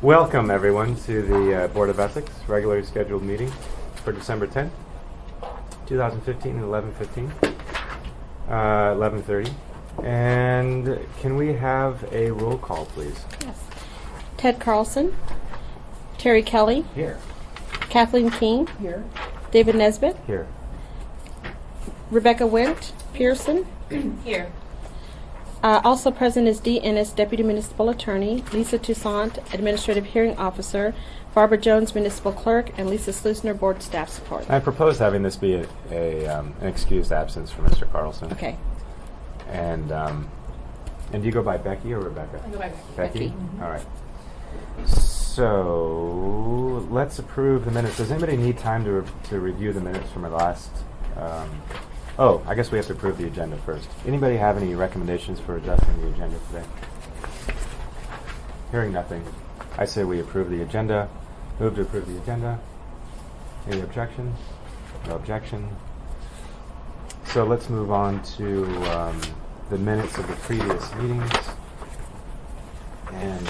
Welcome, everyone, to the Board of Ethics regularly scheduled meeting for December 10th, 2015 at 11:30. And can we have a roll call, please? Yes. Ted Carlson. Terry Kelly. Here. Kathleen King. Here. David Nesbitt. Here. Rebecca Wendt. Pearson. Here. Also present is Dee Ennis, Deputy Municipal Attorney, Lisa Toussaint, Administrative Hearing Officer, Barbara Jones, Municipal Clerk, and Lisa Slusner, Board Staff Support. I propose having this be an excused absence for Mr. Carlson. Okay. And do you go by Becky or Rebecca? I go by Becky? Mm-hmm. All right. So let's approve the minutes. Does anybody need time to review the minutes from our last? I guess we have to approve the agenda first. Anybody have any recommendations for adjusting the agenda today? Hearing nothing, I say we approve the agenda. Move to approve the agenda. Any objection? No objection. So let's move on to the minutes of the previous meetings. And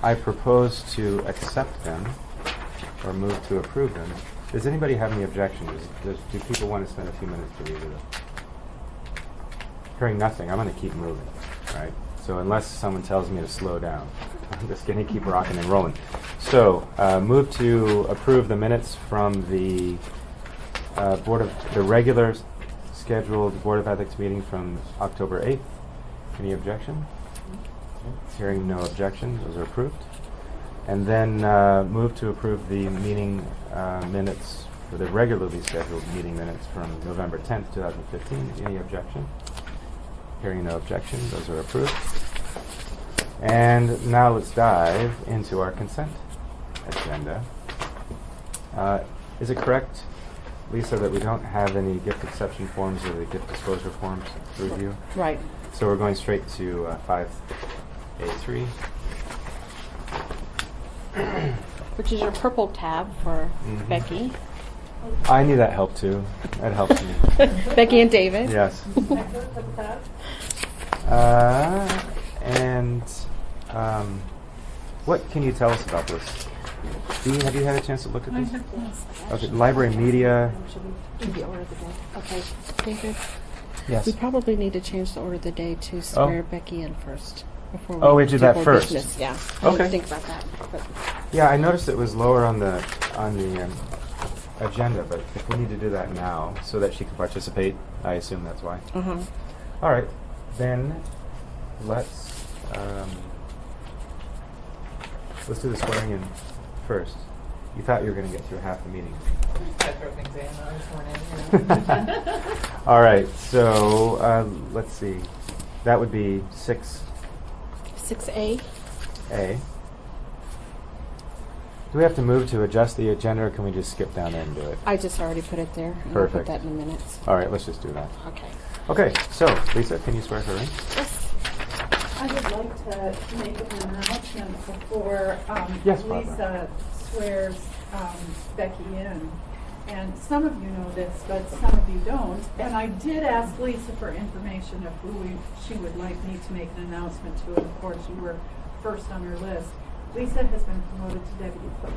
I propose to accept them or move to approve them. Does anybody have any objections? Do people want to spend a few minutes to review them? Hearing nothing, I'm going to keep moving, right? So unless someone tells me to slow down, I'm just going to keep rocking and rolling. So move to approve the minutes from the regular scheduled Board of Ethics meeting from October 8th. Any objection? Hearing no objection, those are approved. And then move to approve the meeting minutes for the regularly scheduled meeting minutes from November 10th, 2015. Any objection? Hearing no objection, those are approved. And now let's dive into our consent agenda. Is it correct, Lisa, that we don't have any gift exception forms or the gift disclosure forms to review? Right. So we're going straight to 5A3. Which is your purple tab for Becky. I need that help too. That helps me. Becky and David. Yes. What can you tell us about this? Dee, have you had a chance to look at this? Okay, library media. Should be order of the day. Okay. David. Yes. We probably need to change the order of the day to swear Becky in first. Before We do that more first. Business. Yeah. I Okay. didn't think about that. But Yeah, I noticed it was lower on the agenda, but if we need to do that now so that she can participate, I assume that's why. All right, then let's do the swearing in first. You thought you were going to get through half the meeting. I throw things in this morning. All right, so let's see. That would be 6A. A. Do we have to move to adjust the agenda, or can we just skip down there and do it? I just already put it there. And Perfect. I'll put that in the minutes. All right, let's just do that. Okay. Okay, so Lisa, can you swear her in? I would like to make an announcement before Yes, Barbara. Lisa swears Becky in. And some of you know this, but some of you don't. And I did ask Lisa for information of who she would like me to make an announcement to. And of course, you were first on her list. Lisa has been promoted to deputy clerk.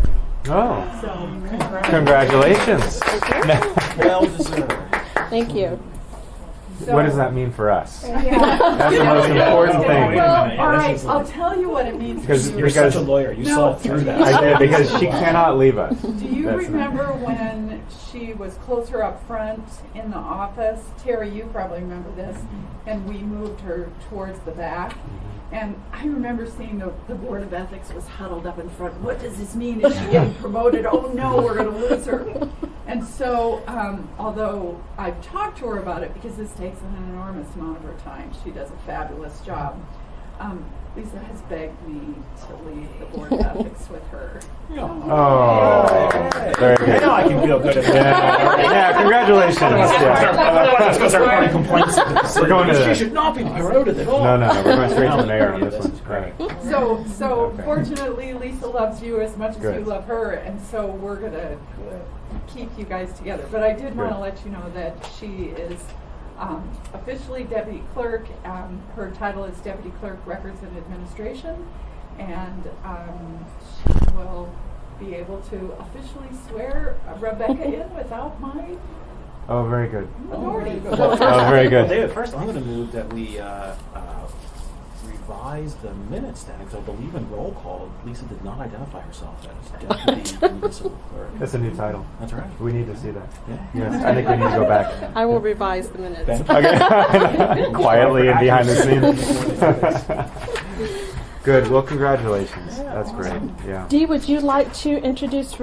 Oh, So congratulations. Well deserved. Thank you. What does that mean for us? Yeah. That's the most important thing. Well, Wait, all this right, is I'll tell you what it means. Because to you. You're such a lawyer. You saw through that. I did, because she cannot leave us. Do you That's- remember when she was closer up front in the office? Terry, you probably remember this. And we moved her towards the back. And I remember seeing the Board of Ethics was huddled up in front. What does this mean? Is she getting promoted? Oh no, we're going to lose her. And so, although I've talked to her about it, because this takes an enormous amount of her time, she does a fabulous job. Lisa has begged me to leave the Board of Ethics with her. Oh, very good. Now I can feel good at that. Yeah, congratulations. Yeah. Let's go start filing complaints. We're going to She the- should not be promoted at all. No, we're going straight to the mayor on this one. Great. So Okay. fortunately, Lisa loves you as much as Good. you love her, and so we're gonna keep you guys together. But I did want to Good. let you know that she is officially deputy clerk. Her title is deputy clerk, records and administration, and she will be able to officially swear Rebecca in without my Oh, very good. authority. Oh, very good. David, first I'm going to move that we revise the minutes then, because I believe in roll call, Lisa did not identify herself as deputy municipal clerk. That's a new title. That's right. We need to see that. Yeah. Yes, I think we need to go back. I will revise the minutes. Thank Okay. Quietly and behind the scenes. Good. Well, congratulations. That's great. Yeah. Dee, would you like to introduce?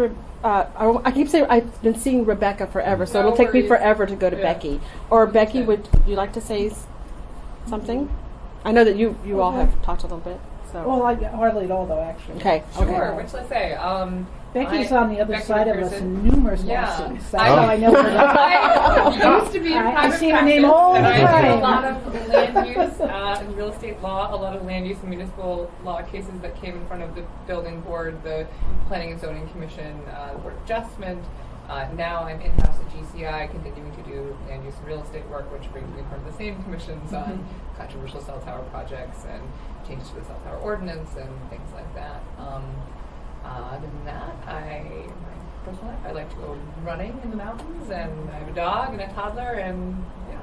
I keep saying I've been seeing Rebecca forever, so it'll take me forever to go to Becky. Or Becky, would you like to say something? I know that you all have talked a little bit. So Well, I hardly at all, though, actually. okay. Sure, which let's say, Becky's I- on the other Becky side of us McPherson. in numerous Yeah. lawsuits. That's how I know her. I used to be in I private see her practice, name all and the I did a time. lot of land use and real estate law, a lot of land use and municipal law cases that came in front of the building board, the planning and zoning commission, the board of adjustment. Now I'm in-house at GCI, continuing to do land use and real estate work, which brings me in front of the same commissions on controversial cell tower projects and changes to the cell tower ordinance and things like that. Other than that, my personal life, I like to go running in the mountains, and I have a dog and a toddler, and yeah.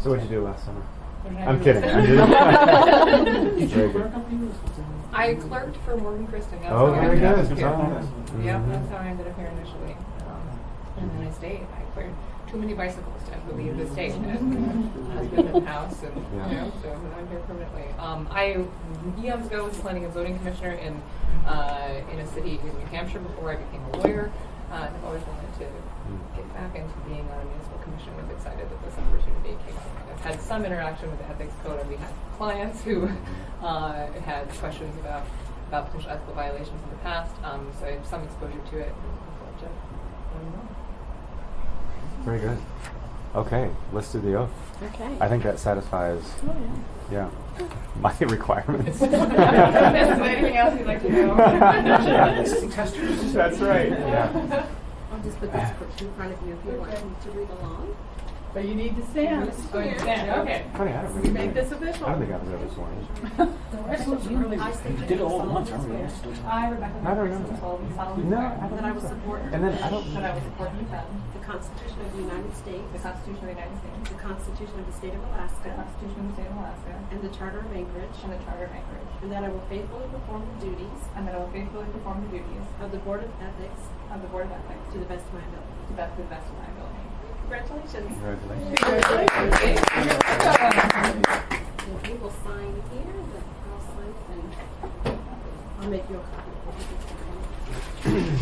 So what'd you do last summer? What did I I'm do? kidding. I'm Did Very you good. clerk up here? I clerked for Morgan Christian. That's Oh, how I very ended up good. here. Oh. Yep, Mhm. that's how I ended up here initially. And then I stayed. I cleared too many bicycles to leave the state. And husband and house, and Yeah. you know, so I'm here permanently. Eons ago was planning and zoning commissioner in a city in New Hampshire before I became a lawyer. And I've always wanted to get back into being on a municipal commission. I was excited that this opportunity came up. I've had some interaction with the ethics code on behalf of clients who had questions about potential ethical violations in the past. So I have some exposure to it. And look forward to learning more. Very good. Okay, let's do the oath. Okay. I think that satisfies, yeah, my requirements. Is there anything else you'd like to know? That's right. Yeah. I'll just put this in front of you if you want to read along. But you need to stand. Oh, you stand. Okay. Funny, I don't We really made this official. I don't think I was ever sworn. I state You did it all at once, aren't you? I, Rebecca I don't know. McPherson, solemnly No, swear I don't that I think will so. support And then I don't. that I will support and defend the Constitution of the United States, the Constitution of the United States, the Constitution of the State of the Alaska, Constitution of the State of Alaska, and the Charter of Anchorage, and the Charter of Anchorage, and that I will faithfully perform the duties and that I will faithfully perform the duties of the Board of Ethics of the Board of Ethics to the best of my ability. to the best of my ability. Congratulations. Congratulations. If you will sign here, then I'll sign and I'll make you a copy of what you just signed.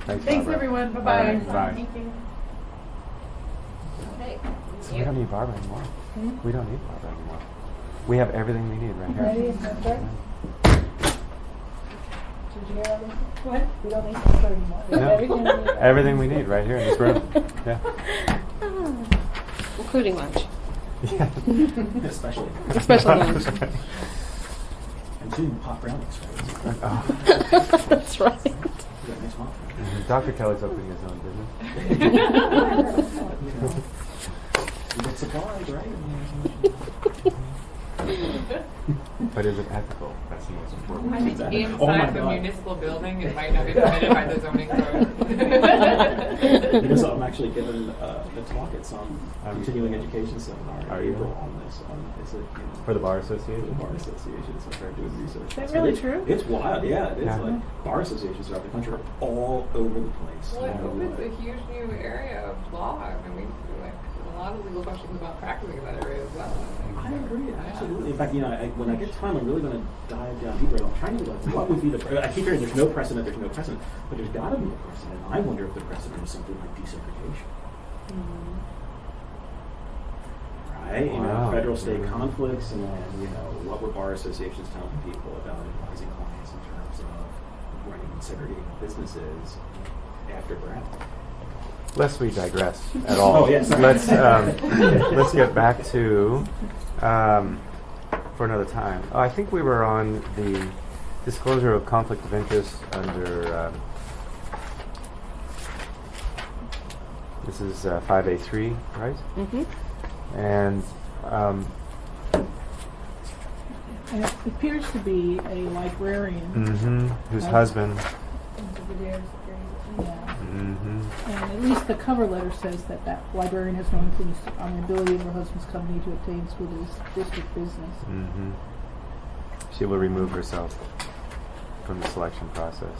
Thanks, Thanks, Barbara. everyone. All Bye-bye. right, bye. Thank you. Okay. So we don't need Barbara anymore. We don't need Barbara anymore. We have everything we need right Ready? here. Is that correct? Did you hear everything? What? We don't need to anymore. No. Everything we need. Everything we need right here in this room. Yeah. Including lunch. Yeah. Especially. Especially lunch. And soon pop brownies, right? Oh. That's right. You got next month. Dr. Kelly's opening his own business. You get supplies, right? But is it ethical? That's the most important. I think Exactly. Oh my inside the God. municipal building, it might not be permitted by the zoning code. Because I'm actually giving a talk at some continuing education seminar Are in you? April on this. It's a, For the Bar for the Association? bar association, so I started doing research. Is that So really it's- true? It's wild, yeah. It is Yeah. like bar associations throughout the country are all over the place. Well, it You know, opens a like- huge new area of law. I mean, we like a lot of legal questions about practicing in that area as well. I agree, absolutely. In fact, you know, when I get time, I'm really going to dive down deeper. I'm trying to like, what would be the? I keep hearing there's no precedent, but there's got to be a precedent. I wonder if the precedent is something like desegregation. Right? You know, Wow. federal-state conflicts, and then you know, what would bar associations tell people about advising clients in terms of running segregating businesses after Brown? Lest we digress at all. Oh, yes. Let's get back to for another time. Oh, I think we were on the disclosure of conflict of interest under This is 5A3, right? Mm-hmm. And And it appears to be a librarian. whose husband. Yeah. Mm-hmm. And at least the cover letter says that that librarian has no influence on the ability of her husband's company to obtain school district business. Mm-hmm. She will remove herself from the selection process.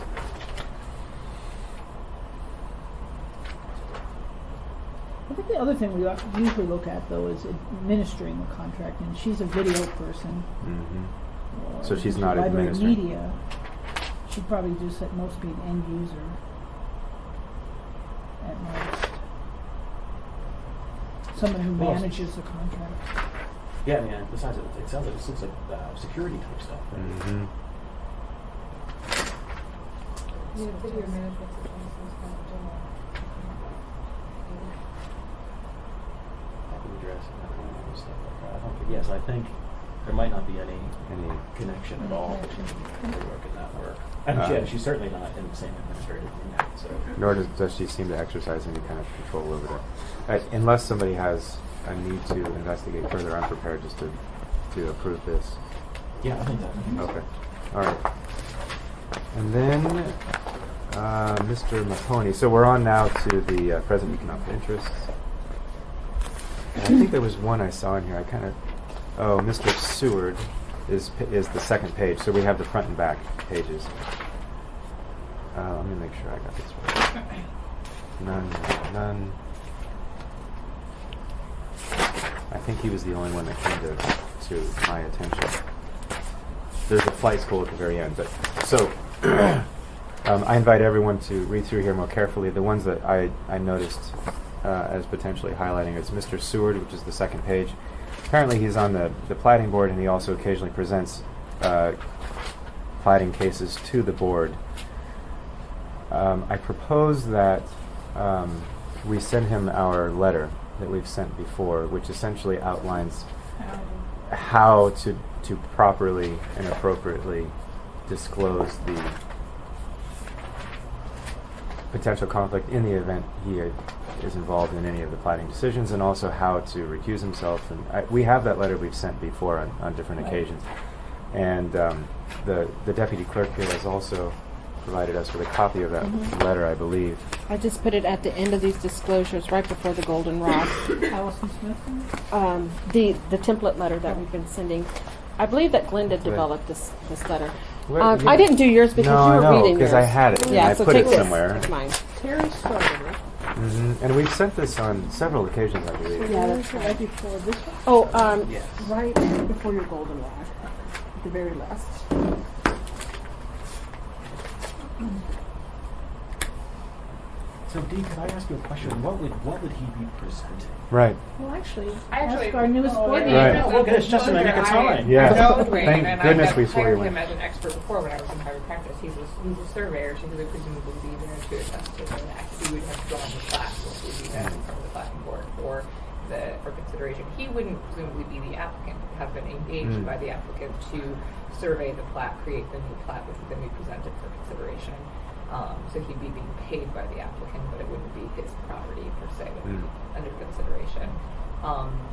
I think the other thing we usually look at, though, is administering the contract, and she's a video person. Mm-hmm. Or So she's not library administering. media. She'd probably just at most be an end user. At most. Someone who Well, manages the contract. Yeah, I mean, besides it sounds like this looks like security type stuff. Right? Mm-hmm. Yeah, video management systems is kind of general. Happy addressing that kind of stuff like that. I don't think, yes, I think there might not be any connection at all between her work and that work. And yeah, she's certainly not in the same administrative unit. So. Nor does she seem to exercise any kind of control over it. Unless somebody has a need to investigate further, I'm prepared just to approve this. Yeah, I think that. Okay. All right. And then Mr. Mahoney. So we're on now to the present economic interests. And I think there was one I saw in here. I kind of. Oh, Mr. Seward is the second page. So we have the front and back pages. Let me make sure I got this right. None. I think he was the only one that came to my attention. There's a flight school at the very end, but so I invite everyone to read through here more carefully. The ones that I noticed as potentially highlighting is Mr. Seward, which is the second page. Apparently he's on the plating board, and he also occasionally presents plating cases to the board. I propose that we send him our letter that we've sent before, which essentially outlines how to properly and appropriately disclose the potential conflict in the event he is involved in any of the plating decisions, and also how to recuse himself. And we have that letter we've sent before on different occasions. And the deputy clerk here has also provided us with a copy of that letter, I believe. I just put it at the end of these disclosures, right before the goldenrod. Allison Smith? The template letter that we've been sending. I believe that Glenda developed this letter. Where- I didn't do yours because No, you were I know, reading yours. because I had it, and Yeah, I so put take it this. somewhere. It's mine. Terry started it. And we've sent this on several occasions, I believe. Yeah, that's Right before this one? Oh, Yes. right before your goldenrod, at the very last. So, Dee, could I ask you a question? What would he be presenting? Right. Well, actually, Actually- ask our newest board Right. member. Look at this, Justin, I got the time. Yeah. I know Dwayne, Thank and goodness I we swore hired you him in. as an expert before when I was in private practice. He's a surveyor, so he would presumably be there to attest to the fact. He would have drawn the plat, which would be then in front of the planning board for consideration. He wouldn't presumably be the applicant, have been engaged by the applicant to survey the plat, create the new plat, which would then be presented for consideration. So he'd be being paid by the applicant, but it wouldn't be his property per se that would be under consideration.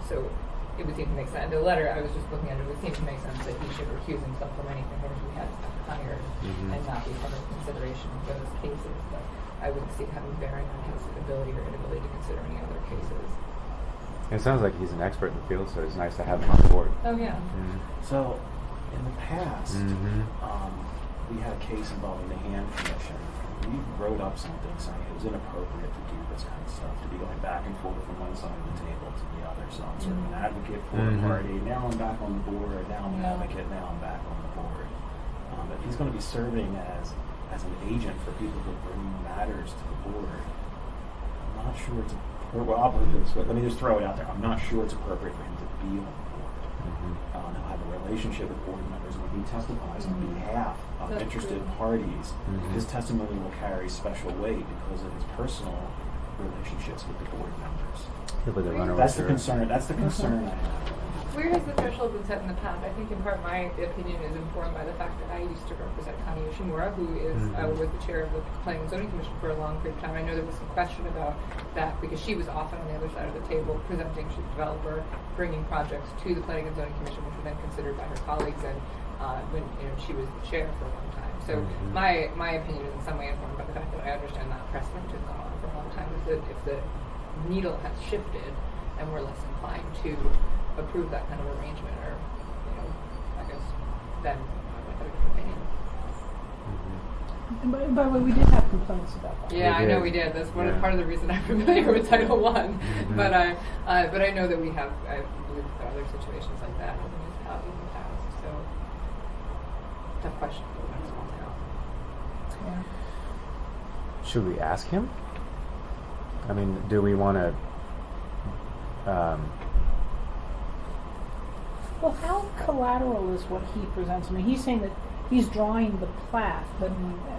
So it would seem to make sense. The letter I was just looking at, it would seem to make sense that he should recuse himself from anything that he has hired and not be part of consideration of those cases. But I wouldn't see it having bearing on his ability or inability to consider any other cases. It sounds like he's an expert in the field, so it's nice to have him on board. Oh yeah. So, in the past, Mhm. we had a case involving the hand commission. We wrote up something saying it was inappropriate to do this kind of stuff, to be going back and forth from one side of the table to the other. So I'm sort of an advocate for a party. Now I'm back on the board. Now I'm an advocate. Now I'm back on the board. But he's going to be serving as an agent for people who bring matters to the board. I'm not sure it's well, I'll put it this way. Let me just throw it out there. I'm not sure it's appropriate for him to be on the board. He'll have a relationship with board members. When he testifies on behalf of That's interested true. parties, his testimony will carry special weight because of his personal relationships with the board members. He'll be the runner That's the with concern. That's the concern I have. where has the threshold been set in the past? I think in part my opinion is informed by the fact that I used to represent Connie Yoshimura, who is was the chair of the Planning and Zoning Commission for a long period of time. I know there was some question about that because she was often on the other side of the table presenting to the developer, bringing projects to the Planning and Zoning Commission, which were then considered by her colleagues, and when she was the chair for a long time. So my opinion is in some way informed by the fact that I understand that precedent has gone on for a long time. If the needle has shifted and we're less inclined to approve that kind of arrangement, or I guess then I would have a different opinion. And by the way, we did have complaints about that. Yeah, I know did. we did. That's Yeah. part of the reason I'm familiar with Title I. But I know that we have. I believe there are other situations like that in the municipalities in the past. So tough question for the next one now. Yeah. Should we ask him? I mean, do we want to? Well, how collateral is what he presents? I mean, he's saying that he's drawing the plat, but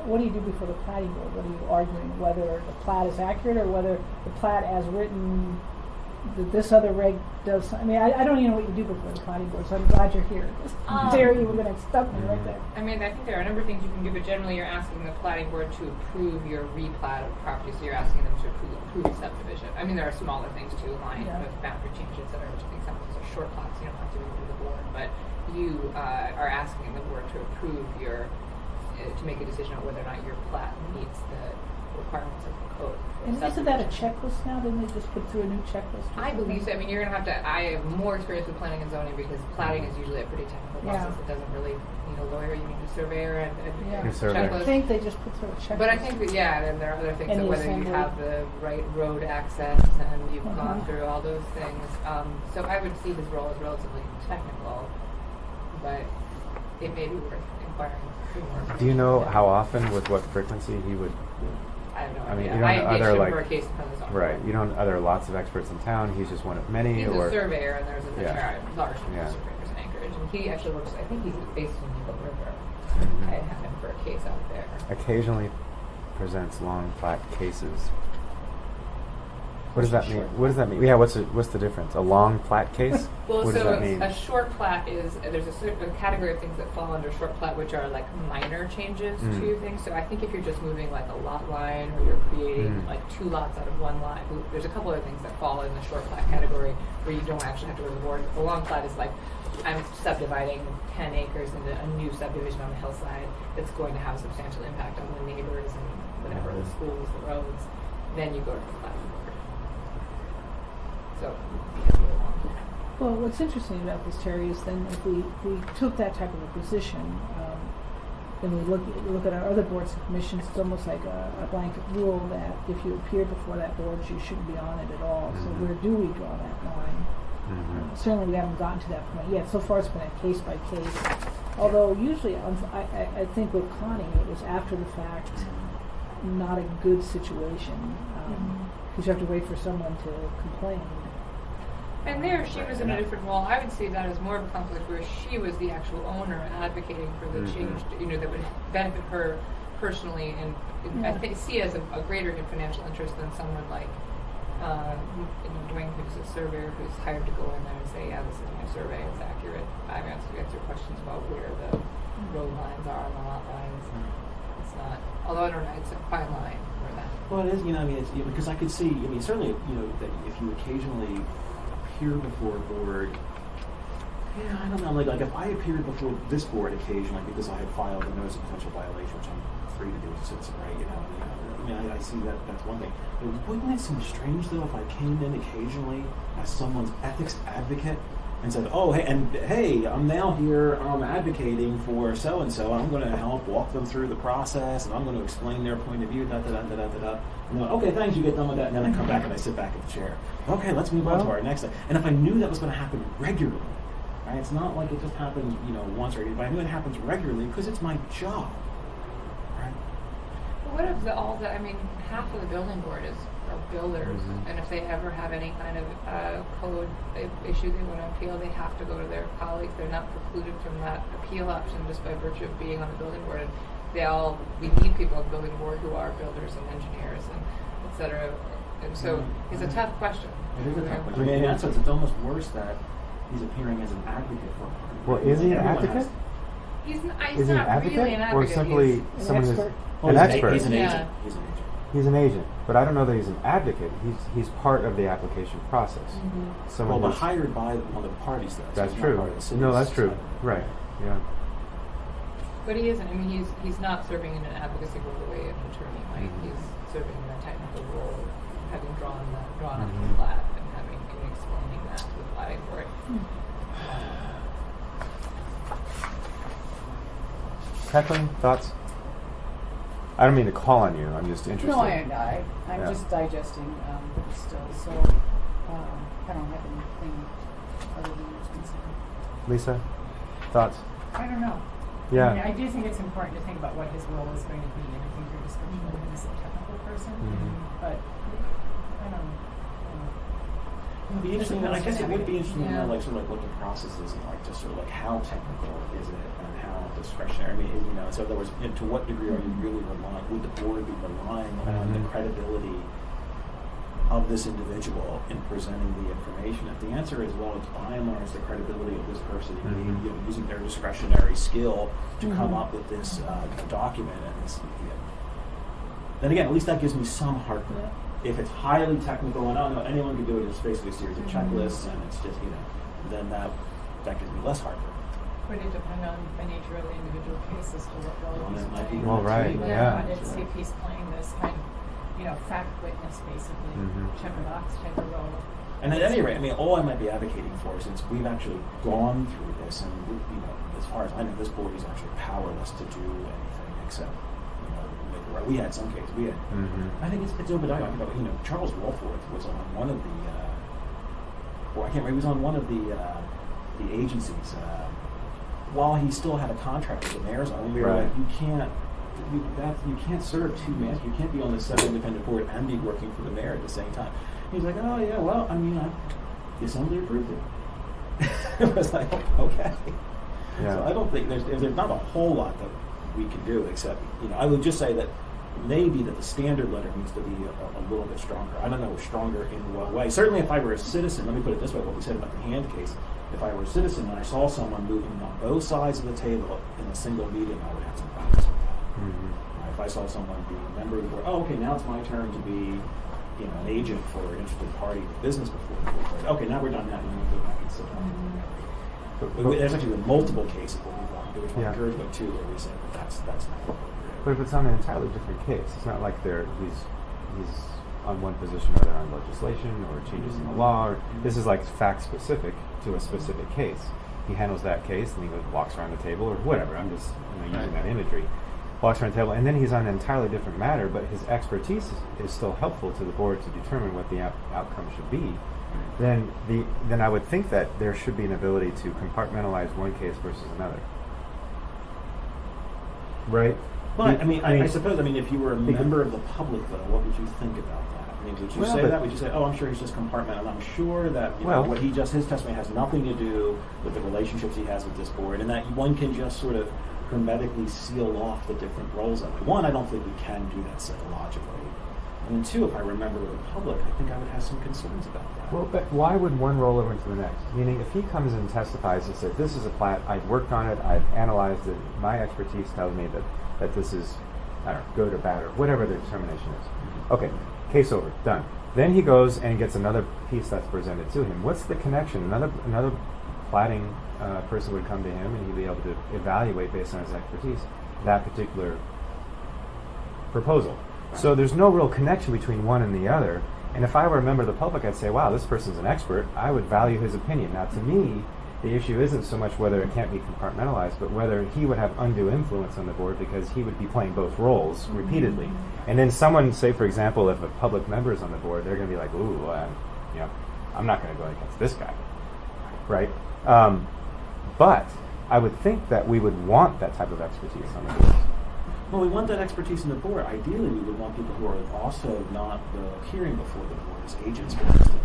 what do you do before the platting board? What are you arguing? Whether the plat is accurate or whether the plat as written, that this other reg does? I mean, I don't even know what you do before the platting board, so I'm glad you're here. There, you were going to stop me right there. I mean, I think there are a number of things you can do, but generally you're asking the platting board to approve your replat of property, so you're asking them to approve subdivision. I mean, there are smaller things too, line Yeah. with boundary changes that are, which I think some of those are short plats, you don't have to go to the board, but you are asking the board to approve your, to make a decision on whether or not your plat meets the requirements of the code. for And isn't that a subdivision. checklist now? Didn't they just put through a new checklist? or I believe so. something? I mean, you're going to have to. I have more experience with planning and zoning because platting is usually a pretty technical Yeah. process. It doesn't really need a lawyer. You need a surveyor and Yeah. a A surveyor. I checklist. think they just put through a checklist. But I think that, yeah, and there are other things, And that the whether you assembly. have the right road access and you've gone through all those things. So I would see his role as relatively technical, but it may be worth inquiring more. Do you know how often, with what frequency he would? I have no I mean, idea. you don't I know engaged other, him like- for a case in front of the zoning Right. board. You don't. Are there lots of experts in town? He's just one of many, He's or a surveyor, and there's a Yeah. large number Yeah. of surveyors in Anchorage, and he actually works. I think he's based in Eagle River. Mhm. I had him for a case out there. occasionally presents long flat cases. What does that mean? What does that mean? Yeah. What's the difference? A long flat case? Well, what does so that mean? a short plat is there's a certain category of things that fall under short plat, which are like minor changes to things. So I think if you're just moving like a lot line, or you're creating like two lots out of one lot, there's a couple other things that fall in the short plat category where you don't actually have to go to the board. The long plat is like I'm subdividing 10 acres into a new subdivision on the hillside that's going to have a substantial impact on the neighbors and whatever, the schools, the roads. Then you go to the plat board. So, Well, what's interesting about this, Terry, is then if we took that type of a position, then we look at our other boards and commissions, it's almost like a blanket rule that if you appear before that board, you shouldn't be on it at all. So where do we draw that line? Certainly we haven't gotten to that point yet. So far it's been a case by case. Although usually I think with Connie it was after the fact, not a good situation. Because you have to wait for someone to complain. and there she was in a different role. I would see that as more of a conflict where she was the actual owner advocating for the change, that would benefit her personally, and I think see as a greater financial interest than someone like Dwayne, who's a surveyor who's hired to go in there and say, yeah, this is my survey, it's accurate. I've answered questions about where the road lines are and the lot lines. It's not, although I don't know, it's a fine line where that. Well, it is, I mean, it's, because I could see, I mean, certainly, that if you occasionally appear before a board, I don't know, like if I appeared before this board occasionally because I had filed a notice of potential violation, which I'm free to do as a citizen, right, I mean, I see that's one thing. But wouldn't it seem strange, though, if I came in occasionally as someone's ethics advocate and said, oh, hey, I'm now here, I'm advocating for so-and-so, I'm going to help walk them through the process, and I'm going to explain their point of view, da-da-da-da-da-da. And they're like, okay, thanks, you get done with that, and then I come back and I sit back in the chair. Okay, let's move on to our next thing. And if I knew that was going to happen regularly, right, it's not like it just happens, once or anything, but I knew it happens regularly because it's my job, right? What if half of the building board are builders, and if they ever have any kind of code issue they want to appeal, they have to go to their colleagues. They're not precluded from that appeal option just by virtue of being on the building board. And we need people on the building board who are builders and engineers and et cetera. And so it's a tough question. It is a tough question. I mean, in that sense, it's almost worse that He's appearing as an advocate for a party. Well, is he an Everyone has- advocate? He's Is not he an advocate, really an or advocate. simply He's, someone who's expert. an expert? He's an Yeah. agent. He's an agent. He's an agent, but I don't know that he's an advocate. He's part of the application process. Mm-hmm. Someone Well, who's- but hired by one of the parties, though. so That's he's not true. part of the city's No, that's true. side. Right. Yeah. but he isn't. I mean, he's not serving in an advocacy role the way an attorney might. Mhm. He's serving in a technical role, having drawn up Mhm. the plat and having and explaining that to the platting board. Kathleen, thoughts? I don't mean to call on you. I'm just interested. No, I'm Yeah. just digesting still, so I don't have anything other than what's been said. Lisa, thoughts? I don't know. Yeah. I mean, I do think it's important to think about what his role is going to be, and I think your description of him as a technical person, Mhm. but I don't know. It would be interesting. I guess it would be interesting to Yeah. know, like, sort of like what the process is, and like just sort of like how technical is it, and how discretionary. I mean, you know, so in other words, to what degree are you really relying? Would the board be relying on the Mhm. credibility of this individual in presenting the information? If the answer is, well, it's by and large the credibility of this person, Mhm. you know, using their discretionary skill to come Mhm. up with this document, and this, you know, then again, at least that gives me some heart. Yeah. If it's highly technical and I don't know, anyone can do it, it's basically a series of checklists and it's just, you know, then that gives me less heartburn. Would it depend on the nature of the individual case as to what role Well, he's that might be playing? Well, right, yeah. And see if he's playing this kind of, fact witness, basically, Mhm. check a box type of role. And at any rate, I mean, all I might be advocating for, since we've actually gone through this, and you know, as far as I know, this board is actually powerless to do anything except, you know, make it right. We had some cases. We had, Mm-hmm. I think it's Obadiah. You know, Charles Wolforth was on one of the, or I can't remember. He was on one of the agencies while he still had a contract with the mayor's office. And we were Right. like, you can't serve two men. You can't be on this independent board and be working for the mayor at the same time. He's like, oh yeah, well, I mean, the assembly approved it. It was like, okay. Yeah. So I don't think there's not a whole lot that we can do except, you know, I would just say that maybe that the standard letter needs to be a little bit stronger. I don't know, stronger in what way. Certainly if I were a citizen, let me put it this way, what we said about the hand case, if I were a citizen and I saw someone moving on both sides of the table in a single meeting, I would have some problems with that. Mm-hmm. If I saw someone being a member of the board, oh, okay, now it's my turn to be, you know, an agent for an interested party with business before the board. Okay, now we're done that, and then we go back and sit down. There's actually been multiple cases where we've gone, there was one Yeah. Gergo too, where we said that's not appropriate. But if it's on an entirely different case, it's not like he's on one position or they're on legislation or changes in the law. Or, this is like fact specific to a specific case. He handles that case and he walks around the table or whatever. I'm just using that imagery. Walks around the table and then he's on an entirely different matter, but his expertise is still helpful to the board to determine what the outcome should be. Then I would think that there should be an ability to compartmentalize one case versus another. Right? But I suppose if you were a member of the public, though, what would you think about that? I mean, would you Well, say but- that? Would you say, "Oh, I'm sure he's just compartmental"? I'm sure that Well- what his testimony has nothing to do with the relationships he has with this board, and that one can just sort of hermetically seal off the different roles of it. One, I don't think we can do that psychologically. And then two, if I remember the public, I think I would have some concerns about that. Well, but why would one roll over into the next? Meaning, if he comes and testifies and says, this is a plat, I've worked on it, I've analyzed it, my expertise tells me that this is, I don't know, good or bad or whatever the determination is. Okay, case over, done. Then he goes and gets another piece that's presented to him. What's the connection? Another platting person would come to him and he'd be able to evaluate based on his expertise that particular proposal. So there's no real connection between one and the other. And if I were a member of the public, I'd say, wow, this person's an expert. I would value his opinion. Now, to me, the issue isn't so much whether it can't be compartmentalized, but whether he would have undue influence on the board because he would be playing both roles repeatedly. And then someone, say, for example, if a public member is on the board, they're going to be like, ooh, I'm not going to go against this guy, right? But I would think that we would want that type of expertise on the board. Well, we want that expertise in the board. Ideally, we would want people who are also not appearing before the board as agents.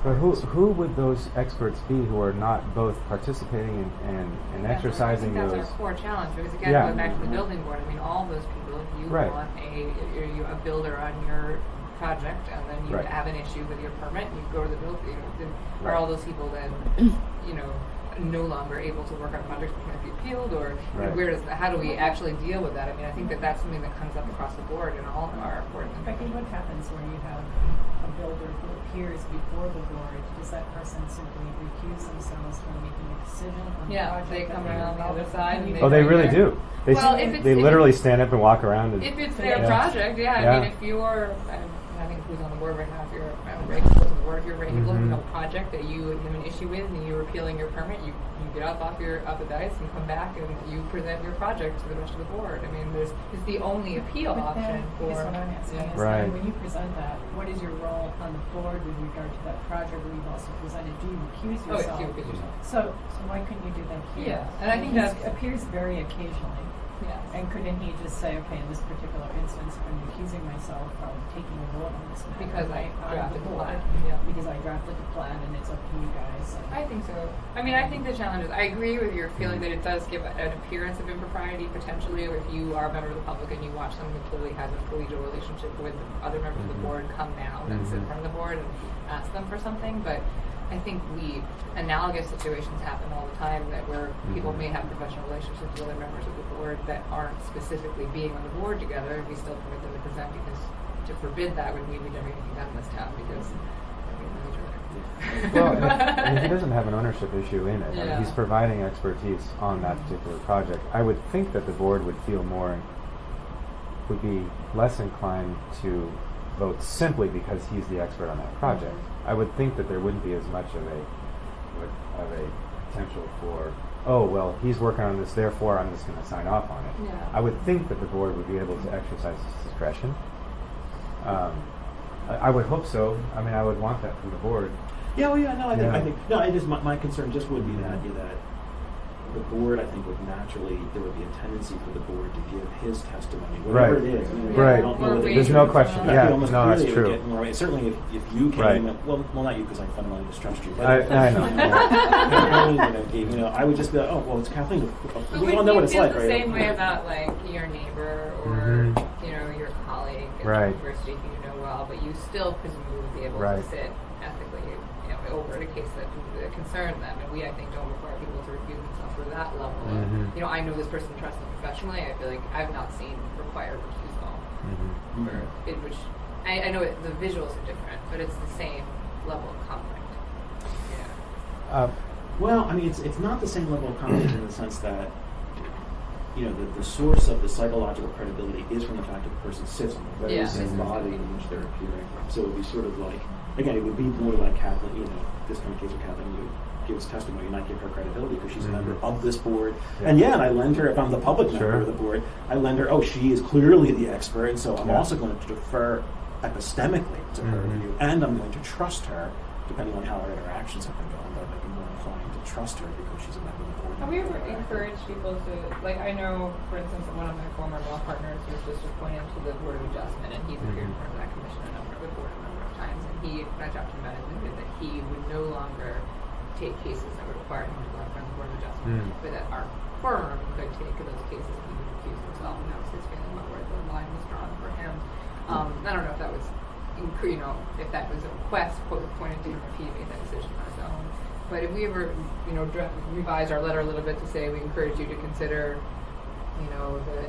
But who would those experts be who are not both participating and exercising I think those? that's our core challenge, because again, Yeah. going back to the building board, all those people, if you Right. want a builder on your project, and then you Right. have an issue with your permit, and you go to the builder, Right. are all those people then, no longer able to work on projects which might be appealed, or you know, Right. how do we actually deal with that? I mean, I think that that's something that comes up across the board in all of our boards. and Becky, what happens when you have a builder who appears before the board? Does that person simply recuse themselves from making a decision on the Yeah, project? they come that around the involved other in? side and Oh, they really do. They, Well, if it's- they if literally it's- stand up and walk around. And, If it's their Yeah. project, yeah. I Yeah. mean, if you're, I think who's on the board right now, if you're Ray Cole's on the board, if you're Ray Hickle, you Mhm. have a project that you have an issue with and you're appealing your permit, you get up off the dice and come back and you present your project to the rest of the board. I mean, it's the only appeal But option then, for. I guess what I'm asking is, Right. then when you present that, what is your role on the board with regard to that project where you've also presented? Do you recuse Oh, yourself? it's you, because yourself. So why couldn't you do that here? Yeah, and I think He that's- appears very occasionally. Yes. And couldn't he just say, okay, in this particular instance, I'm recusing myself from taking a vote on this matter? Because I on drafted the board, plan, yeah. Because I drafted the plan and it's up to you guys. I think so. I mean, I think the challenge is, I agree with your feeling that it does give an appearance of impropriety potentially, or if you are a member of the public and you watch someone who clearly has a collegial relationship with other members of the board, come now and sit in front of the board and ask them for something. But I think analogous situations happen all the time that where people may have professional relationships with other members of the board that aren't specifically being on the board together, and we still permit them to present, because to forbid that would mean we'd never even be done in this town, because well, and he doesn't have an ownership issue in it. I mean, Yeah. he's providing expertise on that particular project. I would think that the board would be less inclined to vote simply because he's the expert on that project. I would think that there wouldn't be as much of a potential for, oh, well, he's working on this, therefore I'm just going to sign off on it. Yeah. I would think that the board would be able to exercise its discretion. I would hope so. I mean, I would want that from the board. Yeah, well, yeah, no, I Yeah. think, no, it is, my concern just would be that the board, I think, would naturally, there would be a tendency for the board to give his testimony, whatever Right. it is. I mean, Right. I don't know whether There's no question. I Yeah, feel almost no, that's clearly it would true. get more- certainly if you came, Right. well, not you, because I fundamentally distrust you. But I know. you know, I would just be like, oh, well, it's Kathleen. But We would all know you what it's feel like, the right? same way about like your neighbor or Mhm. you know your colleague at Right. the university who you know well, but you still presumably would be able Right. to sit ethically, you know, over a case that concerns them, and we I think don't require people to recuse themselves for that level. Of, Mhm. you know, I know this person, trust them professionally. I feel like I've not seen required recusal, Mhm. for it, which I know the visuals are different, but it's the same level of conflict. Yeah. Well, I mean, it's not the same level of conflict in the sense that, you know, the source of the psychological credibility is from the fact that the person sits on the very Yeah. same body in which they're appearing from. So it would be sort of like, again, it would be more like Kathleen, you know, this kind of case of Kathleen, you gives testimony, and I give her credibility because she's a member of this board. Yeah. And and I lend her, if I'm the public member Sure. of the board, I lend her, oh, she is clearly the expert, and so I'm Yeah. also going to defer epistemically to her Mhm. view, and I'm going to trust her, depending on how our interactions have been going, but I'd be more inclined to trust her because she's a member of the board. Have we ever encouraged people to, like, I know, for instance, one of my former law partners was just appointed to the Board of Adjustment, and he's appeared in front of that commission a number of times, and when I talked to him about it, admitted that he would no longer take cases that would require him to go in front of the Board of Adjustment, but that our firm could take those cases and he would recuse himself, and that was his feeling about where the line was drawn for him. I don't know if that was, you know, if that was a request pointed to him, if he made that decision on his own. But if we ever, you know, revise our letter a little bit to say we encourage you to consider, you know, the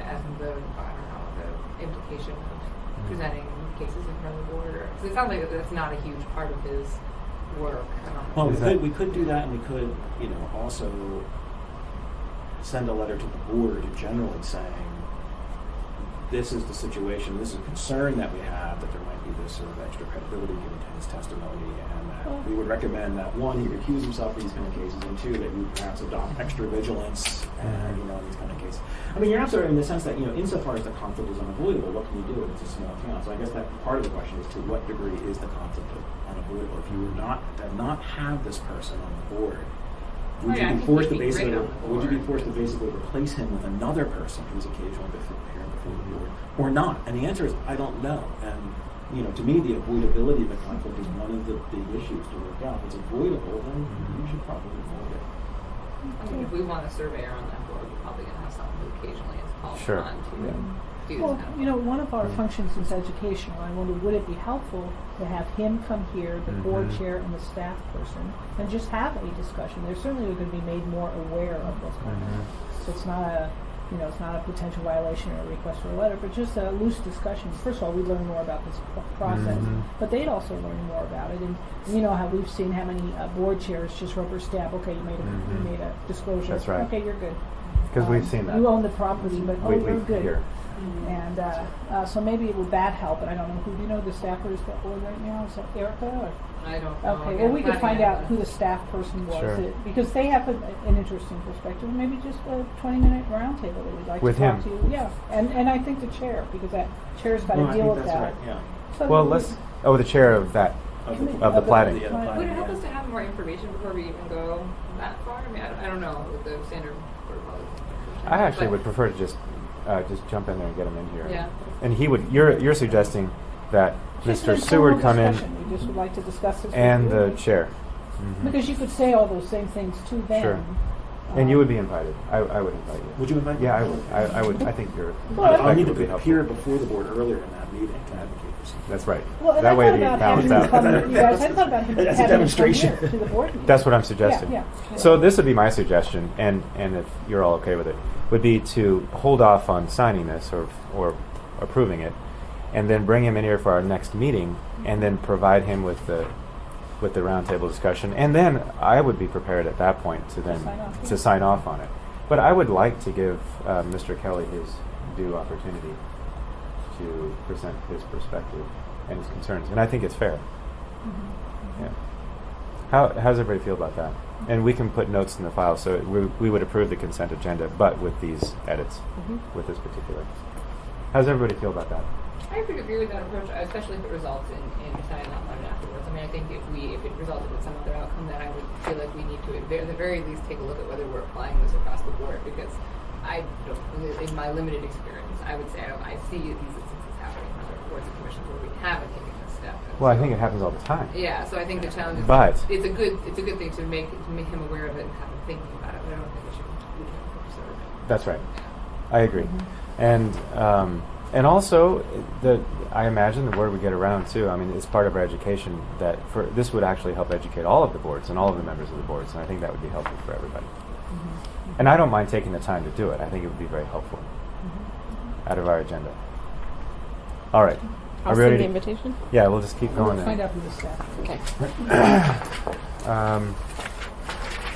implication of presenting cases in front of the board, because it sounds like that's not a huge part of his work. I don't know. Well, we could do that, and we could, you know, also send a letter to the board generally saying, this is the situation, this is a concern that we have, that there might be this sort of extra credibility given to his testimony, and that we would recommend that, one, he recuse himself in these kind of cases, and two, that you perhaps adopt extra vigilance, you know, in these kind of cases. I mean, you're absolutely in the sense that, you know, insofar as the conflict is unavoidable, what can you do? It's a small town. So I guess that part of the question is, to what degree is the conflict unavoidable? If you did not have this person on the board, would I you be think forced to he'd be great on the would you be board. forced to basically replace him with another person who's occasionally appearing before the board, or not? And the answer is, I don't know. And you know, to me, the avoidability of the conflict is one of the big issues to work out. If it's avoidable, then you should probably avoid it. I mean, if we want a surveyor on that board, we're probably going to have someone who occasionally is called Sure. on to Yeah. do Well, this now. you know, one of our functions is educational. I wonder, would it be helpful to have him come here, the board Mhm. chair and the staff person, and just have a discussion? They're certainly going to be made more aware of what's going on. So it's not a, you know, it's not a potential violation or a request for a letter, but just a loose discussion. First of all, we learn more about this process, Mhm. but they'd also learn more about it. And you know how we've seen how many board chairs just rubber stamp. Okay, you made a Mhm. you made a disclosure. That's right. Okay, you're good. Because we've seen that. You own the property, but oh, we you're good. hear. And so maybe would that help? And I don't know who. Do you know the staffers that board right now? Is that Erica? Or? I don't know. Okay, Again, well, we could planning find out on who that. the staff person was, Sure. because they have an interesting perspective. Maybe just a 20-minute roundtable that we'd like With to talk him. to you. Yeah, and I think the chair, because that chair's got to No, I deal think with that's that. right, yeah. So Well, we- let's. Oh, the chair of that. Of Of the planning. Yeah, the Would planning, it help yeah. us to have more information before we even go that far? I mean, I don't know with the standard protocol. I actually But- would prefer to just jump in there and get him in here. Yeah. And he would. You're suggesting that Just Mr. an Seward informal come in discussion. We just would like to discuss this and with the you. chair. Mhm. Because you could say all those same things to them. Sure. And you would be invited. I would invite you. Would you invite me? Yeah, I would. I would. I think your Well, I'll need to would be helpful. appear before the board earlier in that meeting to advocate for something. That's right. Well, and that I way thought it'd be about balanced having him come, out. you guys, I thought about him As a having him come demonstration. here to the board meeting. That's what I'm suggesting. Yeah. So this would be my suggestion, and if you're all okay with it, would be to hold off on signing this or approving it, and then bring him in here for our next meeting, and then provide him with the roundtable discussion, and then I would be prepared at that point to then sign off, to yeah. sign off on it. But I would like to give Mr. Kelly his due opportunity to present his perspective and his concerns, and I think it's fair. Yeah. How does everybody feel about that? And we can put notes in the file, so we would approve the consent agenda, but with these edits, with this particular. How does everybody feel about that? I would agree with that approach, especially if it results in signing off on it afterwards. I mean, I think if it resulted in some other outcome, then I would feel like we need to, at the very least, take a look at whether we're applying this across the board. Because I don't, in my limited experience, I would say I see these instances happening in other boards and commissions where we haven't taken this step. And Well, I so- think it happens all the time. Yeah, so I think the challenge is But- it's a good thing to make him aware of it and have him thinking about it. But I don't think we should leave him for sort of. That's right. I agree. And also, I imagine the word would get around too. I mean, it's part of our education that this would actually help educate all of the boards and all of the members of the boards, and I think that would be helpful for everybody. And I don't mind taking the time to do it. I think it would be very helpful out of our agenda. All right. I'll Are we send ready the to- invitation. Yeah, we'll just keep We'll going find then. out who the staff is. Okay.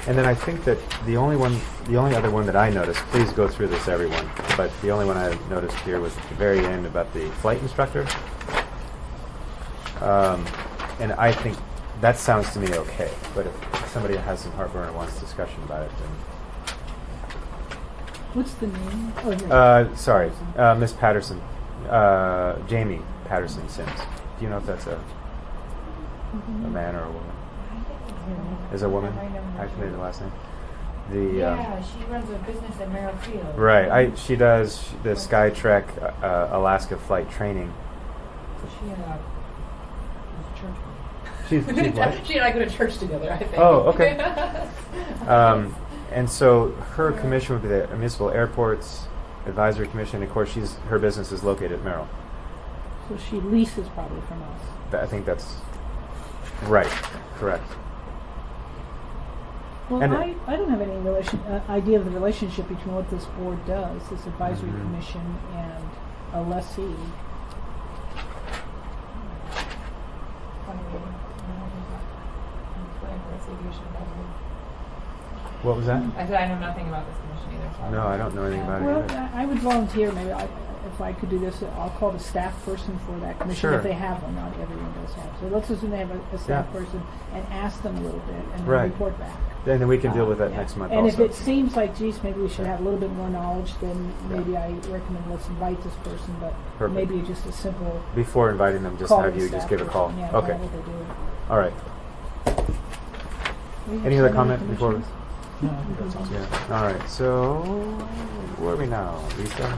And then I think that the only other one that I noticed, please go through this, everyone, but the only one I noticed here was at the very end about the flight instructor. And I think that sounds to me okay, but if somebody has some heartburn or wants discussion about it, then... What's the name? Oh, here. Sorry, Miss Patterson, Jamie Patterson Sims. Do you know if that's a man or a woman? Is a woman? I can name the last name. Yeah, she runs a business at Merrill Field. Right. She does the Skytrek Alaska flight training. She was a church. She's what? She and I go to church together, I think. Oh, okay. And so her commission would be the Municipal Airports Advisory Commission. Of course, her business is located at Merrill. So she leases probably from us. I think that's right. Correct. Well, And I don't have any idea of the relationship between what this board does, this advisory Mhm. commission, and a lessee. What was that? I said I know nothing about this commission either. So No, I don't know anything about it Well, either. I would volunteer, maybe, if I could do this, I'll call the staff person for that commission, Sure. if they have one, not everyone does have. So let's assume they have a staff Yeah. person, and ask them a little bit, and then Right. report back. And then we can deal with that Yeah. next month And also. if it seems like, geez, maybe we should have a little bit more knowledge, then maybe I recommend let's invite this person, but Perfect. maybe just a simple Before inviting them, just call have the you just staff give a person. call. Yeah, Okay. find out what they do. All right. We have Any so other many comment before? commissions. No, I think that sounds good. Yeah. All right. So where are we now, Lisa?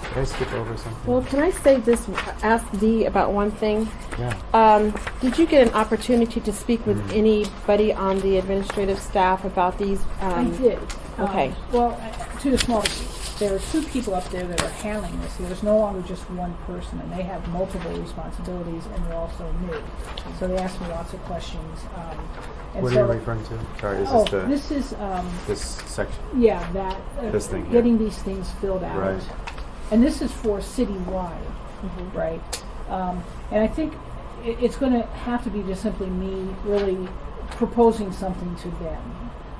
Did I skip over something? Well, can I say this? Ask Dee about one thing. Yeah. Did you get an opportunity to speak with anybody on the administrative staff about these? I did. Okay. Well, to the small degree. there are two people up there that are handling this. There's no longer just one person, and they have multiple responsibilities, and they're also new. So they ask me lots of questions. And What so, are you referring to? Sorry, is Oh, this this is, this section? yeah, that, This thing here. getting these things filled out. Right. And this is for citywide, right? And I think it's going to have to be just simply me really proposing something to them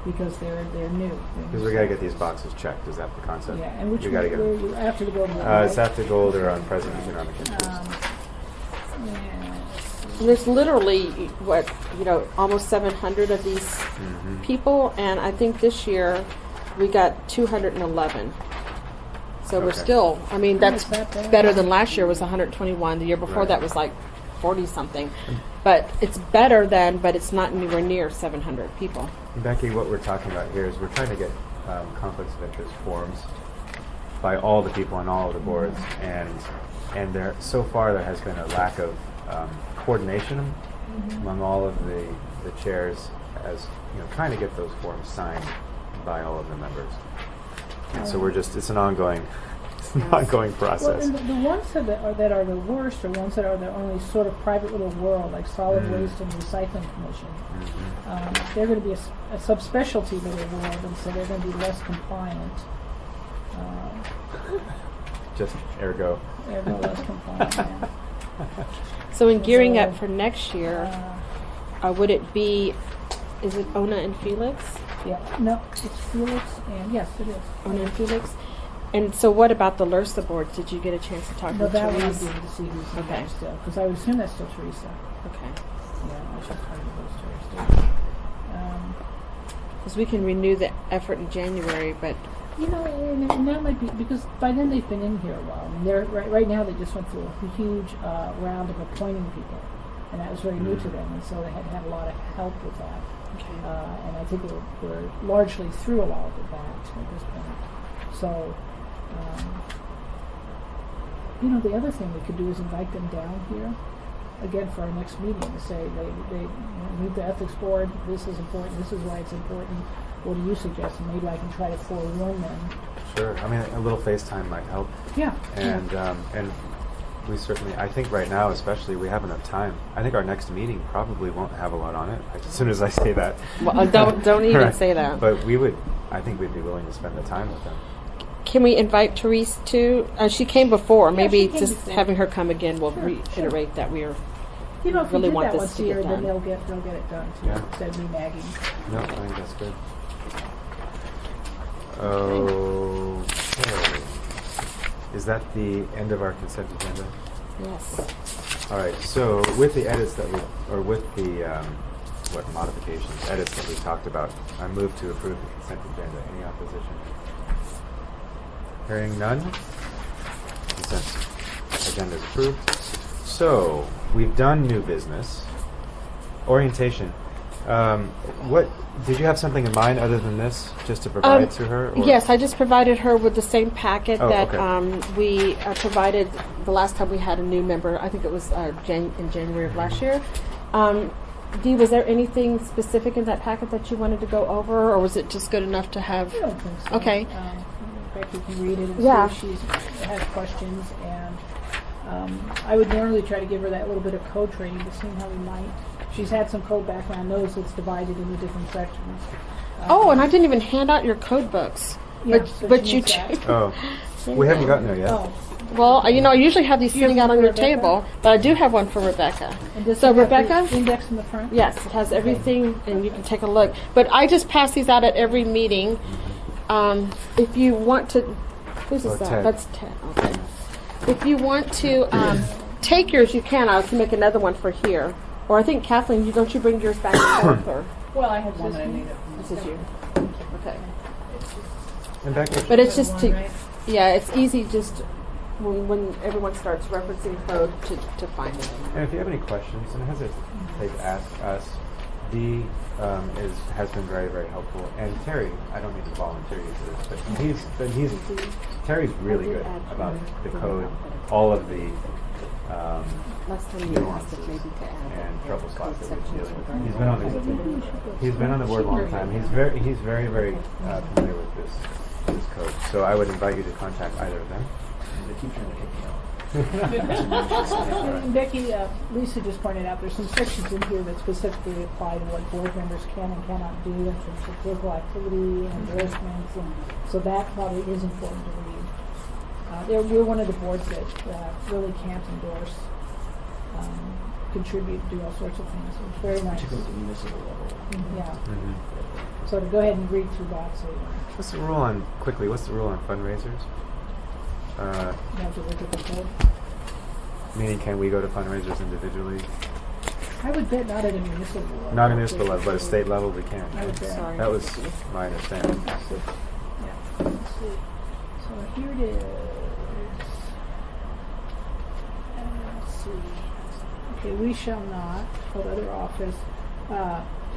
because they're new. Because we got to get these boxes checked. Is that the concept? Yeah, and which we got to get where them. you after the gold. It's after gold or on present economic interest. And there's literally, almost 700 of these Mhm. people, and I think this year we got 211. So we're Okay. still, I mean, that's not bad. better than last year was 121. The year before Right. that was like 40-something. But it's better than, but it's not anywhere near 700 people. Becky, what we're talking about here is we're trying to get conflicts of interest forms by all the people on all of the boards, and there so far there has been a lack of coordination among all of the chairs as trying to get those forms signed by all of the members. And so it's an ongoing Well, process. and the ones that are the worst are ones that are the only sort of private little world, like Solid Waste and Recycling Commission. They're going to be a subspecialty little world, and so they're going to be less compliant. Just ergo. They're no less compliant. Yeah. So in gearing up So, for next year, Uh, would it be, is it Ona and Felix? yeah, no, it's Felix, and yes, it is. Ona and Felix? And so what about the LURSA boards? Did you get a chance to talk No, to that one I Therese? didn't see who's in Okay. there still, because I would assume that's still Teresa. Okay. Yeah, I should probably those to her still. Because we can renew the effort in January, but And that might be because by then they've been in here a while. I mean, they're right now they just went through a huge round of appointing people, and that was very new to them, and so they had a lot of help with that. okay. And I think we're largely through a lot of that at this point. So, the other thing we could do is invite them down here again for our next meeting to say they meet the ethics board. This is important. This is why it's important. What do you suggest? And maybe I can try to forewarn them. Sure. I mean, a little FaceTime might help. Yeah. And we certainly, I think right now especially, we have enough time. I think our next meeting probably won't have a lot on it, as soon as I say that. Well, don't even Right. say that. But I think we'd be willing to spend the time with them. Can we invite Therese too? She came before. Maybe she came just before. having her come again will Sure, reiterate that we are. If really you want did that this once to a get year, then done. they'll get it done too, Yeah. instead of me nagging. No, I think that's good. Okay. Is that the end of our consent agenda? Yes. All right. So with the edits with the modifications, edits that we talked about, I move to approve the consent agenda. Any opposition? Hearing none, consent agenda is approved. So we've done new business. Orientation. What did you have something in mind other than this, just to provide to her? Or? Yes, I just provided her with the same packet Oh, that okay. we provided the last time we had a new member. I think it was in January of last year. Dee, was there anything specific in that packet that you wanted to go over, or was it just good enough to have? I don't think so. Okay. Becky can read it and Yeah. see if she has questions, and I would normally try to give her that little bit of code training to see how we might. She's had some code background, knows it's divided into different sections. Oh, and I didn't even hand out your code books. Yeah, but so but she you needs that. do. Oh, we haven't gotten there yet. Oh, Well, I usually have these You have sitting out one on for your Rebecca? table, but I do have one for Rebecca. and does So it have the Rebecca? index in the front? Yes, it has everything, and you can take a look. But I just pass these out at every meeting. If you want to, who's Oh, this? Ted. That's Ted. Okay. If you want to take yours, you can. I can make another one for here. Or I think Kathleen, don't you bring yours back and forth? Or Well, I had one that I made up. this is you. Okay. And Becky, But it's just One, to, right? yeah, it's easy just when everyone starts referencing code to find it. and if you have any questions, don't hesitate to ask us. Dee has been very, very helpful, and Terry. I don't need to volunteer you for this, but Terry's really good about the code, all of the Last time you asked if maybe to add and trouble spots that we're sections dealing with. regarding- He's been on the board a long time. He's very, very familiar with this this code. So I would invite you to contact either of them. They keep trying to kick me out. And Becky, Lisa just pointed out, there's some sections in here that specifically apply to what board members can and cannot do in terms of political activity and endorsements, and so that probably is important to read. We're one of the boards that really can't endorse, contribute, do all sorts of things. It's very nice. Particularly at the municipal level. Yeah. Mhm. So to go ahead and read through that, so you What's the rule on fundraisers? have to look at the code. Meaning, can we go to fundraisers individually? I would bet not at a municipal level. Not a municipal level, but at state level we can. I would bet. Sorry. That was my understanding. Yeah. Let's see. So here it is. Let's see. Okay, we shall not hold other office,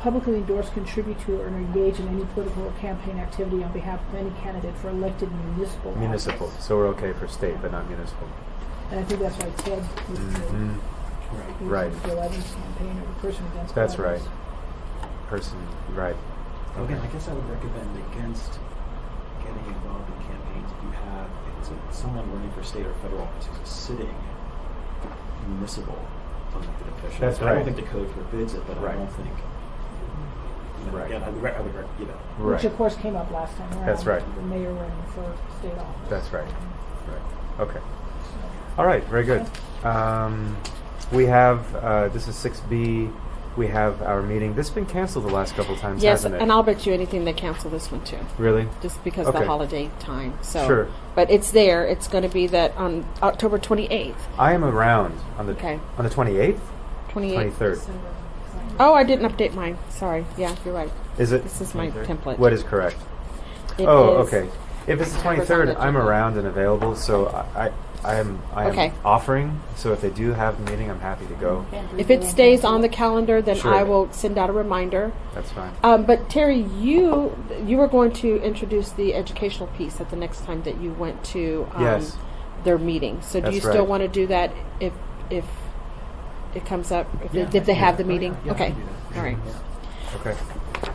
publicly endorse, contribute to, or engage in any political or campaign activity on behalf of any candidate for elected municipal Municipal. office. So we're okay for state, but not municipal. And I think that's why Ted was Mhm. Right. Bill Evans' campaign or the person against That's Bill Evans. right. Person, right. Again, I guess I would recommend against getting involved in campaigns if it's someone running for state or federal office who's a sitting municipal elected official. That's I right. don't think the code forbids it, but Right. I don't think. Right. Again, I would Which Right. of course came up last time around. That's right. The mayor running for state office. That's right. Right. Okay. All right. Very good. We have, this is 6B. We have our meeting. This has been canceled the last couple times, Yes, hasn't it? and I'll bet you anything they cancel this one too, Really? just because of Okay. the holiday time. So, Sure. but it's there. It's going to be that on October 28th. I am around on the Okay. on the 28th? 28th. 23rd. Oh, I didn't update mine. Sorry. Yeah, you're right. Is it? This is my 23rd? template. What is correct? It Oh, is- okay. If it's the Whatever's on 23rd, the I'm agenda. around and available, so I am Okay. offering. So if they do have the meeting, I'm happy to go. If it stays on the calendar, then Sure. I will send out a reminder. That's fine. But Terry, you were going to introduce the educational piece at the next time that you went to Yes. their meeting. So do That's you still right. want to do that if it comes up, Yeah, if they have the yeah, meeting? yeah, I Okay. can do that. All right. Okay.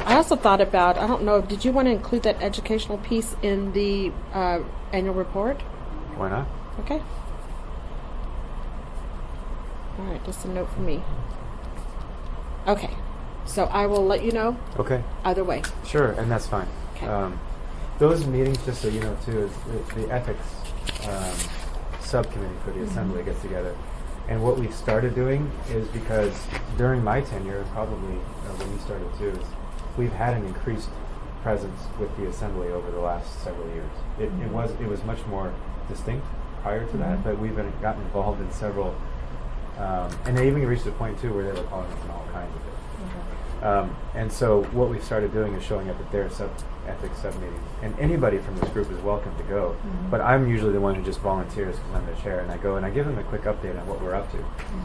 I also thought about, I don't know, did you want to include that educational piece in the annual report? Why not? Okay. All right, just a note for me. Okay. So I will let you know Okay. either way. Sure, and that's fine. Okay. Those meetings, just so you know, too, is the ethics subcommittee for the assembly gets together. And what we've started doing is because during my tenure, and probably when you started too, is we've had an increased presence with the assembly over the last several years. It was much more distinct prior to that, but we've gotten involved in several, and they even reached a point too where they were calling us in all kinds of it. And so what we've started doing is showing up at their ethics sub-meetings. And anybody from this group is welcome to go. But I'm usually the one who just volunteers because I'm the chair. And I go and I give them a quick update on what we're up to.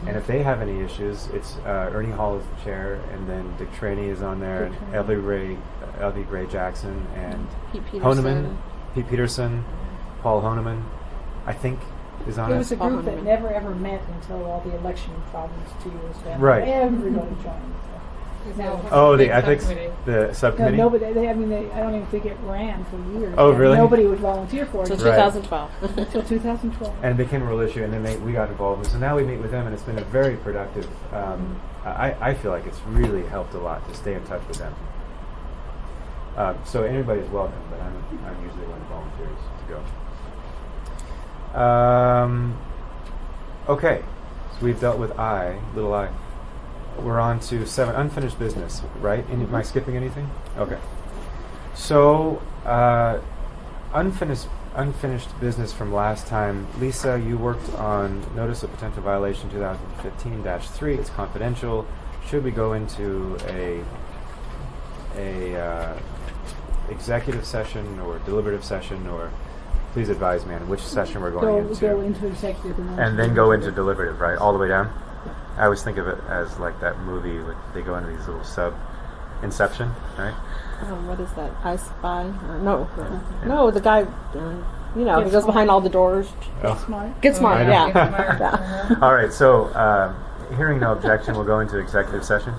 And if they have any issues, it's Ernie Hall is the chair, and then Dick Traney is on there, and Elvie Gray Jackson, and Pete Honeman, Pete Peterson, Paul Honeman, I think, is on It it. was a group that Parliament. never ever met until all the election problems 2 years ago. Right. Everybody joined. Now, Oh, the Big ethics, subcommittee. the no, subcommittee? nobody. I don't even think it ran for years. Oh, And really? Nobody would volunteer for it So Right. 2012. until 2012. And it became a real issue, and then we got involved. And so now we meet with them, and it's been a very productive. I feel like it's really helped a lot to stay in touch with them. So anybody's welcome, but I'm usually one who volunteers to go. Okay, so we've dealt with little I. We're on to 7, unfinished business, right? Am I skipping anything? Okay. So, unfinished business from last time. Lisa, you worked on notice of potential violation 2015-3. It's confidential. Should we go into a executive session or deliberative session, or please advise me on which session we're going into? Go into executive And then go into deliberative, right? All the way down? I always think of it as like that movie where they go into these little Inception, right? Oh, what is that? I Spy? No, the guy, he goes behind all the doors. Oh. Smart. Get smart, I know. yeah. Smart. Yeah. All right, so hearing no objection, we'll go into executive session.